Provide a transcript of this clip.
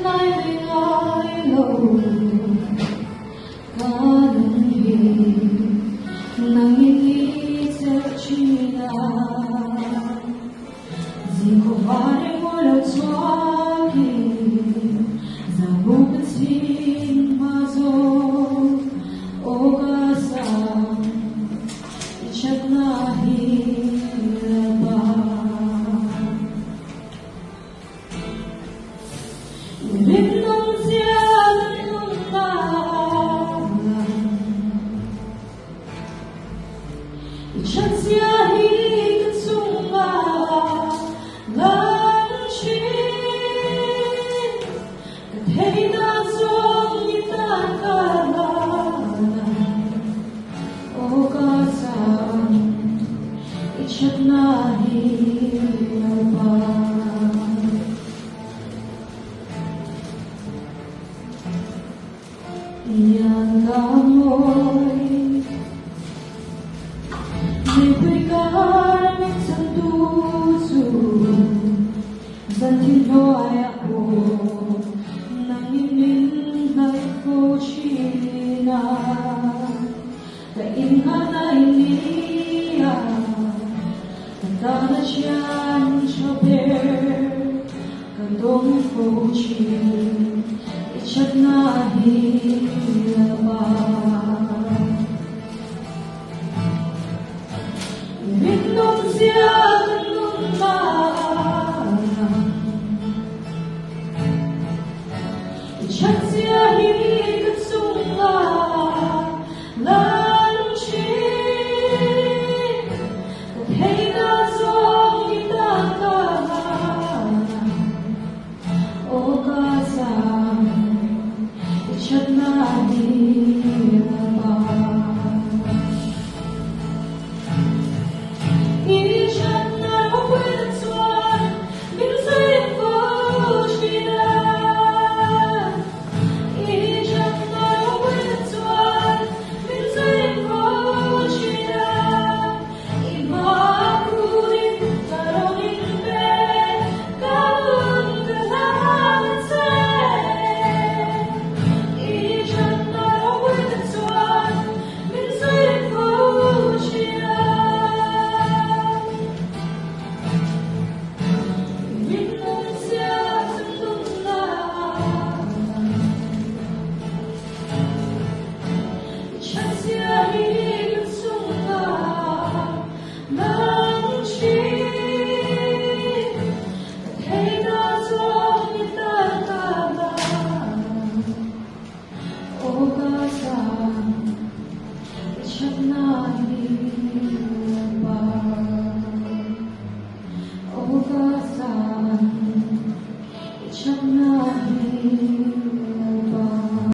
nay vì ai lâu 가는 길 남이 세치나 Zikowary wolocłaki Zabóg sin mazor Ogasam I czarna hilba Rybną zjadną I czasja hilcunga Lanchi Katheda zonita kalana Ogasam I czarna hilba Yan amoy Nibigay sa duso Zantiloy ako Nangininay ko sina Kainhanay niya Kantana siyang saber Kandong ko sina Ichak na hilaba Ritnom siya kanumana Ichak siya hikasunga Lanchi Katheda zong itakana Ogasam Ichak na hilaba Oh,